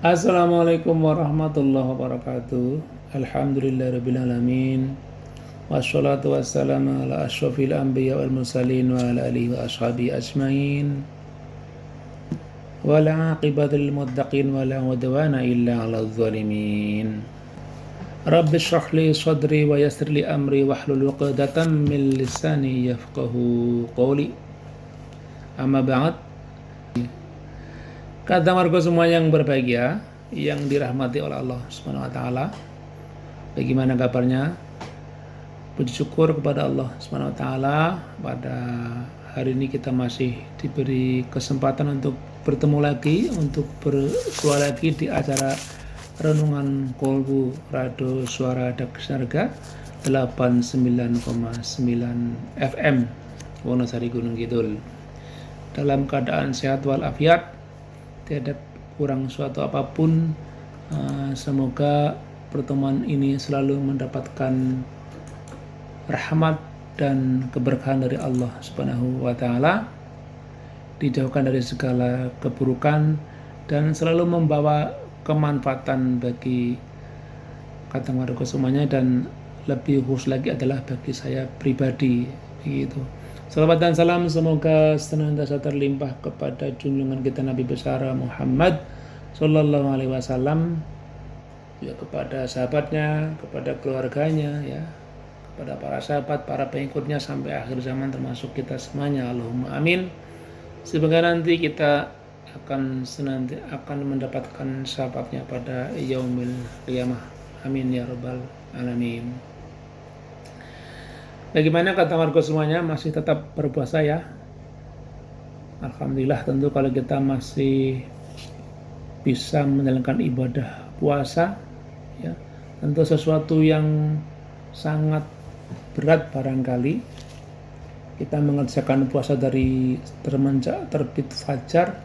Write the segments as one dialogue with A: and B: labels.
A: Assalamualaikum warahmatullahi wabarakatuh. Alhamdulillahirrabbilalamin. Wassalatu wassalamu ala ashrafil anbiya wal mursalin wa ala alihi wa ashabihi ajmain. Wal aqibatu lil muttaqin wa la udwana illa 'alal zalimin. Rabbi shrah li sadri wa yassir li amri wahlul 'uqdatam min lisani yafqahu qawli. Amma ba'd. Kata warga semua yang berbahagia, yang dirahmati oleh Allah Subhanahu wa taala. Bagaimana kabarnya? Puji syukur kepada Allah Subhanahu wa taala, pada hari ini kita masih diberi kesempatan untuk bertemu lagi, untuk bersua lagi di acara Renungan Kolbu Radio Suara Daksarga 89,9 FM Wonosari Gunung Kidul. Dalam keadaan sehat walafiat, tidak kurang suatu apapun. Semoga pertemuan ini selalu mendapatkan rahmat dan keberkahan dari Allah Subhanahu wa taala, dijauhkan dari segala keburukan dan selalu membawa kemanfaatan bagi kata warga semuanya, dan lebih khusus lagi adalah bagi saya pribadi begitu. Salawat dan salam semoga senantiasa terlimpah kepada junjungan kita Nabi besar Muhammad Sallallahu Alaihi Wasallam, ya, kepada sahabatnya, kepada keluarganya, ya, kepada para sahabat, para pengikutnya sampai akhir zaman, termasuk kita semuanya. Allahumma amin. Semoga nanti kita akan mendapatkan syafaatnya pada yaumil qiyamah. Amin ya rabbal alamin. Bagaimana kata warga semuanya, masih tetap berpuasa ya? Alhamdulillah, tentu kalau kita masih bisa menjalankan ibadah puasa, ya, tentu sesuatu yang sangat berat barangkali kita mengerjakan puasa dari semenjak terbit fajar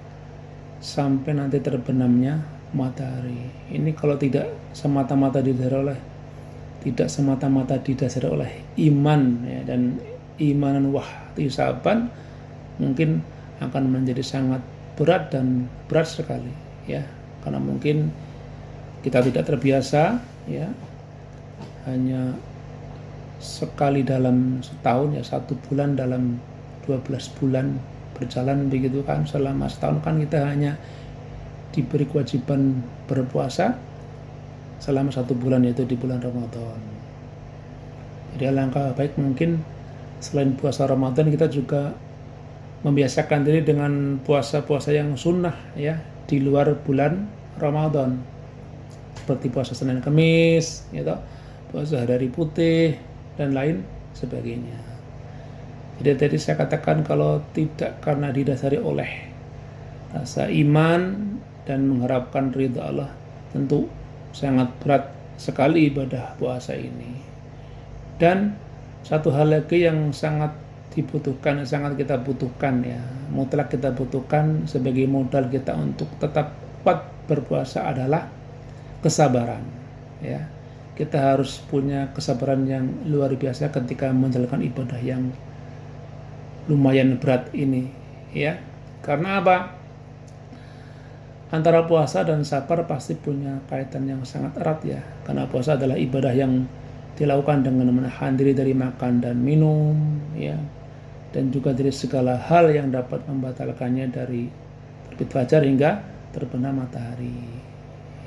A: sampai nanti terbenamnya matahari. Ini kalau tidak semata-mata didasari oleh iman, ya, dan imanan wahtisaban, mungkin akan menjadi sangat berat dan berat sekali, ya, karena mungkin kita tidak terbiasa, ya, hanya sekali dalam setahun, ya, 1 bulan dalam 12 bulan berjalan begitu kan. Selama setahun kan kita hanya diberi kewajiban berpuasa selama 1 bulan, yaitu di bulan Ramadan. Jadi alangkah baik mungkin selain puasa Ramadan kita juga membiasakan diri dengan puasa-puasa yang sunnah, ya, di luar bulan Ramadan, seperti puasa Senin Kamis, gitu, puasa hari putih dan lain sebagainya. Jadi tadi saya katakan kalau tidak karena didasari oleh rasa iman dan mengharapkan ridha Allah, tentu sangat berat sekali ibadah puasa ini. Dan satu hal lagi yang sangat dibutuhkan, sangat kita butuhkan, ya, mutlak kita butuhkan sebagai modal kita untuk tetap kuat berpuasa adalah kesabaran, ya. Kita harus punya kesabaran yang luar biasa ketika menjalankan ibadah yang lumayan berat ini, ya. Karena apa? Antara puasa dan sabar pasti punya kaitan yang sangat erat, ya, karena puasa adalah ibadah yang dilakukan dengan menahan diri dari makan dan minum, ya, dan juga dari segala hal yang dapat membatalkannya dari terbit fajar hingga terbenam matahari,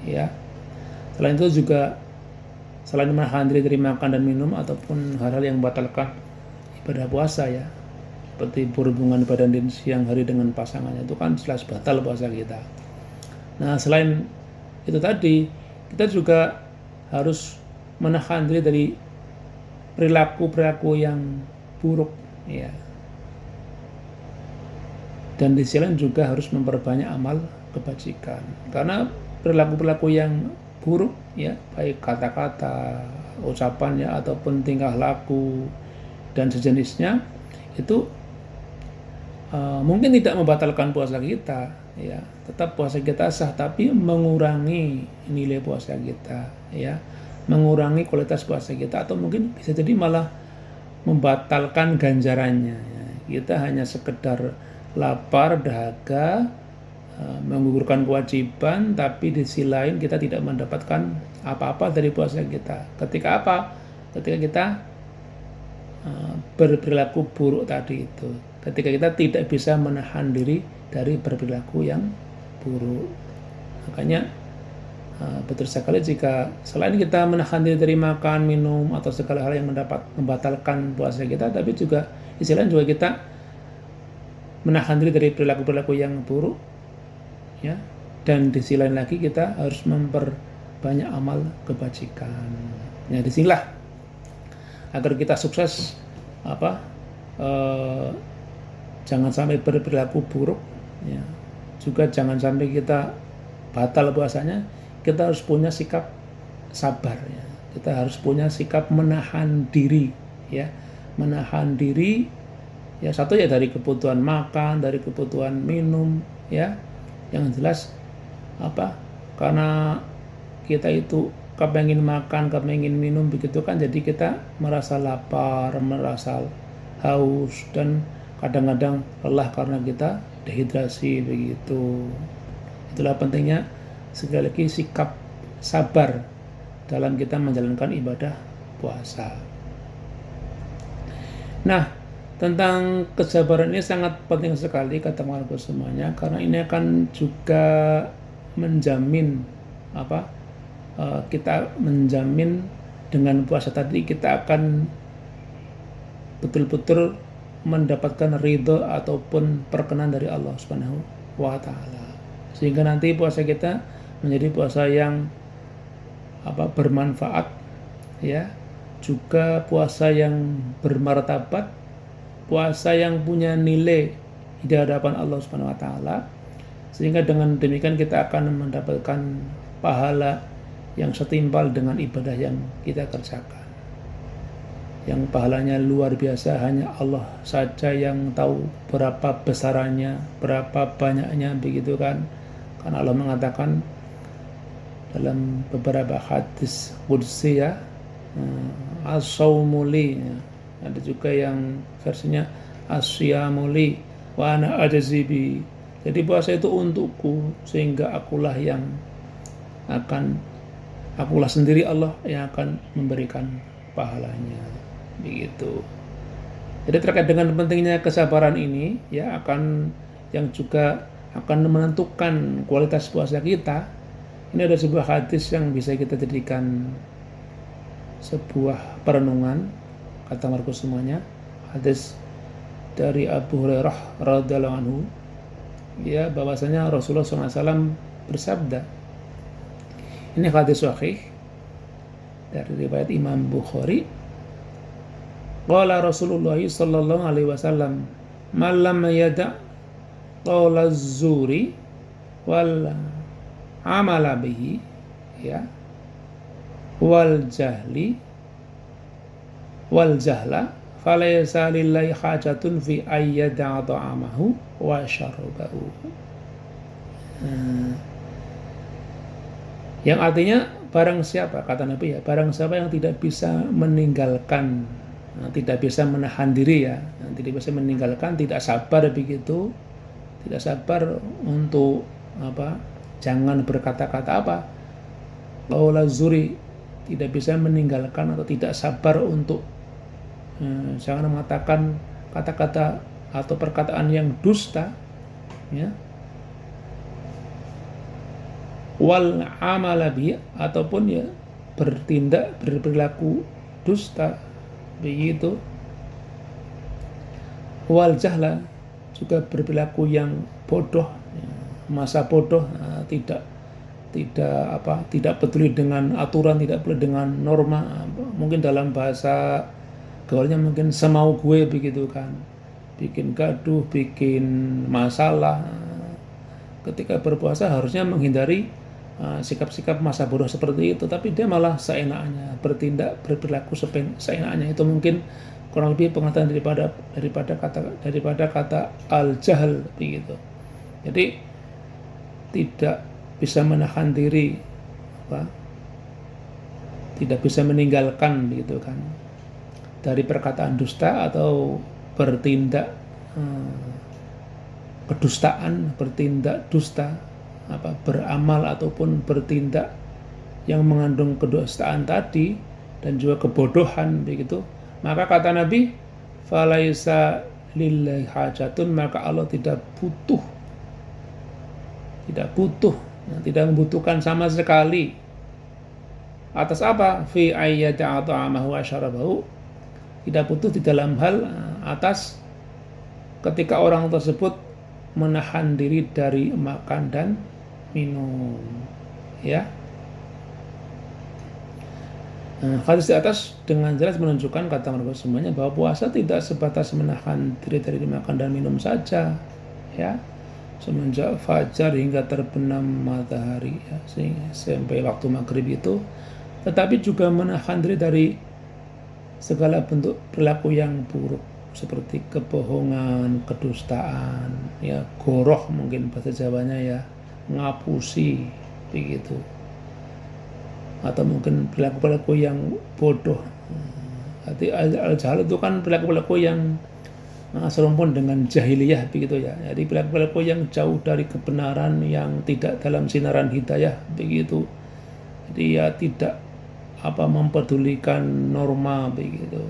A: ya. Selain itu juga, selain menahan diri dari makan dan minum ataupun hal-hal yang membatalkan ibadah puasa, ya, seperti berhubungan badan di siang hari dengan pasangannya, itu kan jelas batal puasa kita. Nah, selain itu tadi, kita juga harus menahan diri dari perilaku-perilaku yang buruk, ya. Dan di sisi lain juga harus memperbanyak amal kebajikan. Karena perilaku-perilaku yang buruk, ya, baik kata-kata, ucapan, ya, ataupun tingkah laku dan sejenisnya, itu mungkin tidak membatalkan puasa kita, ya, tetap puasa kita sah, tapi mengurangi nilai puasa kita, ya, mengurangi kualitas puasa kita, atau mungkin bisa jadi malah membatalkan ganjarannya, ya. Kita hanya sekedar lapar, dahaga, menggugurkan kewajiban, tapi di sisi lain kita tidak mendapatkan apa-apa dari puasa kita. Ketika apa? Ketika kita berperilaku buruk tadi itu. Ketika kita tidak bisa menahan diri dari berperilaku yang buruk. Makanya betul sekali jika selain kita menahan diri dari makan, minum, atau segala hal yang membatalkan puasa kita, tapi juga istilahnya juga kita menahan diri dari perilaku-perilaku yang buruk, ya. Dan di sisi lain lagi kita harus memperbanyak amal kebajikan. Ya, disinilah agar kita sukses jangan sampai berperilaku buruk, ya. Juga jangan sampai kita batal puasanya. Kita harus punya sikap sabar, ya. Kita harus punya sikap menahan diri, ya. Menahan diri, ya, satu ya dari kebutuhan makan, dari kebutuhan minum, ya. Yang jelas karena kita itu kepengen makan, kepengen minum begitu kan, jadi kita merasa lapar, merasa haus, dan kadang-kadang lelah karena kita dehidrasi begitu. Itulah pentingnya sekali lagi sikap sabar dalam kita menjalankan ibadah puasa. Nah, tentang kesabaran ini sangat penting sekali kata teman-teman semuanya, karena ini akan juga menjamin kita menjamin dengan puasa tadi kita akan betul-betul mendapatkan ridho ataupun perkenan dari Allah Subhanahu wa Ta'ala, sehingga nanti puasa kita menjadi puasa yang bermanfaat, ya, juga puasa yang bermartabat, puasa yang punya nilai di hadapan Allah Subhanahu wa Ta'ala, sehingga dengan demikian kita akan mendapatkan pahala yang setimpal dengan ibadah yang kita kerjakan, yang pahalanya luar biasa. Hanya Allah saja yang tahu berapa besarannya, berapa banyaknya begitu kan. Karena Allah mengatakan dalam beberapa hadis qudsi, ya, as-saumu li, ada juga yang versinya as-siyamu li wa ana ajzi bi. Jadi puasa itu untukku, sehingga akulah sendiri Allah yang akan memberikan pahalanya begitu. Jadi terkait dengan pentingnya kesabaran ini, ya, yang juga akan menentukan kualitas puasa kita. Ini ada sebuah hadis yang bisa kita jadikan sebuah perenungan kata Markus semuanya. Hadis dari Abu Hurairah radhiyallahu anhu, ya, bahwasanya Rasulullah SAW bersabda. Ini hadis sahih dari riwayat Imam Bukhari. Qala Rasulullah sallallahu alaihi wasallam, "Man lam yada' qawla az-zuri wal amala bihi, ya, wal jahla falaysa lillahi hajatun fi ayyada'a ta'amahu wa syarabahu." Yang artinya barang siapa, kata Nabi, ya, barang siapa yang tidak bisa meninggalkan, tidak bisa menahan diri, ya, tidak bisa meninggalkan, tidak sabar begitu, tidak sabar untuk jangan berkata-kata qaula zuri, tidak bisa meninggalkan atau tidak sabar untuk jangan mengatakan kata-kata atau perkataan yang dusta, ya, wal amala bi, ataupun ya berperilaku dusta begitu, wal jahla, juga berperilaku yang bodoh, ya, masa bodoh, tidak peduli dengan aturan, tidak peduli dengan norma, mungkin dalam bahasa gaulnya mungkin semau gue begitu kan, bikin gaduh, bikin masalah. Ketika berpuasa harusnya menghindari sikap-sikap masa bodoh seperti itu, tapi dia malah seenaknya berperilaku seenaknya. Itu mungkin kurang lebih pengertian daripada kata al-jahl begitu. Jadi tidak bisa menahan diri, tidak bisa meninggalkan begitu kan, dari perkataan dusta atau bertindak kedustaan, bertindak dusta, beramal ataupun bertindak yang mengandung kedustaan tadi dan juga kebodohan begitu, maka kata Nabi, falaisa lillahi hajatun, maka Allah tidak tidak membutuhkan sama sekali atas apa? Fi ayyati at'amahu wa syarabahu, tidak butuh di dalam hal atas ketika orang tersebut menahan diri dari makan dan minum, ya. Hadis di atas dengan jelas menunjukkan, kata mereka semuanya, bahwa puasa tidak sebatas menahan diri dari makan dan minum saja, ya, semenjak fajar hingga terbenam matahari, ya, sampai waktu maghrib itu, tetapi juga menahan diri dari segala bentuk perilaku yang buruk seperti kebohongan, kedustaan, ya, goroh mungkin bahasa Jawanya, ya, ngapusi begitu, atau mungkin perilaku-perilaku yang bodoh. Jadi al-jahal itu kan perilaku-perilaku yang serumpun dengan jahiliyah begitu, ya. Jadi perilaku-perilaku yang jauh dari kebenaran, yang tidak dalam sinaran hidayah begitu. Jadi ya tidak mempedulikan norma begitu.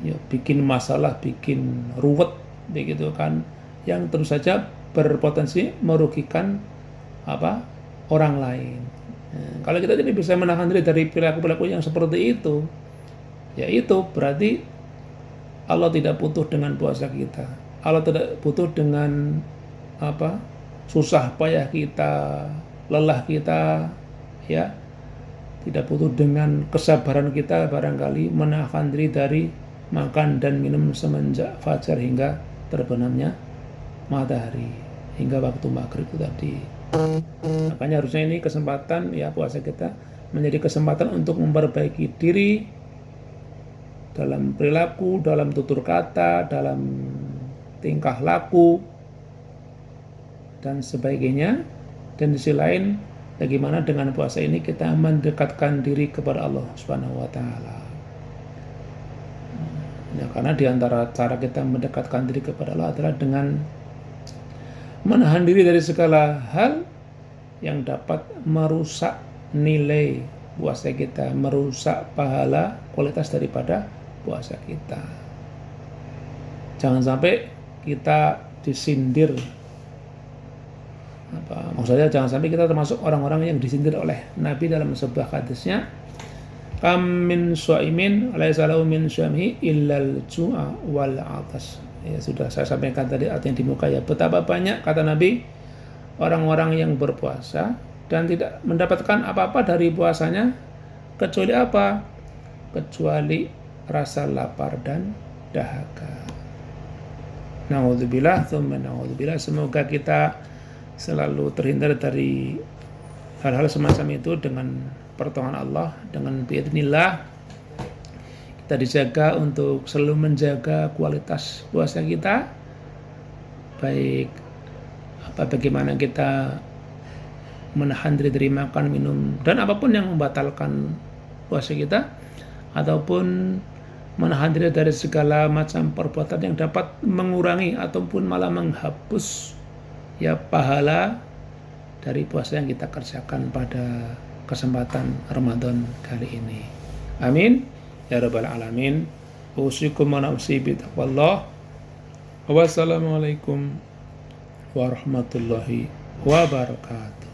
A: Ya, bikin masalah, bikin ruwet begitu kan, yang terus saja berpotensi merugikan orang lain. Kalau kita tidak bisa menahan diri dari perilaku-perilaku yang seperti itu, ya itu berarti Allah tidak butuh dengan puasa kita. Allah tidak butuh dengan susah payah kita, lelah kita, ya. Tidak butuh dengan kesabaran kita barangkali menahan diri dari makan dan minum semenjak fajar hingga terbenamnya matahari, hingga waktu maghrib itu tadi. Makanya harusnya ini kesempatan, ya, puasa kita menjadi kesempatan untuk memperbaiki diri dalam perilaku, dalam tutur kata, dalam tingkah laku dan sebagainya. Dan di sisi lain, bagaimana dengan puasa ini kita mendekatkan diri kepada Allah Subhanahu wa taala. Ya, karena di antara cara kita mendekatkan diri kepada Allah adalah dengan menahan diri dari segala hal yang dapat merusak nilai puasa kita, merusak pahala, kualitas daripada puasa kita. Jangan sampai kita disindir. Maksudnya jangan sampai kita termasuk orang-orang yang disindir oleh Nabi dalam sebuah hadisnya, kam min shaimin laisa lahu min syamhi illal ju'a wal 'atas. Ya, sudah saya sampaikan tadi artinya di muka, ya. Betapa banyak, kata Nabi, orang-orang yang berpuasa dan tidak mendapatkan apa-apa dari puasanya kecuali apa? Kecuali rasa lapar dan dahaga. Na'udzubillah, tsumma na'udzubillah. Semoga kita selalu terhindar dari hal-hal semacam itu dengan pertolongan Allah, dengan biidznillah. Kita dijaga untuk selalu menjaga kualitas puasa kita, baik bagaimana kita menahan diri dari makan, minum, dan apapun yang membatalkan puasa kita, ataupun menahan diri dari segala macam perbuatan yang dapat mengurangi ataupun malah menghapus, ya, pahala dari puasa yang kita kerjakan pada kesempatan Ramadan kali ini. Amin ya rabbal alamin. Usikum wa nafsi bi taqwallah. Wassalamualaikum warahmatullahi wabarakatuh.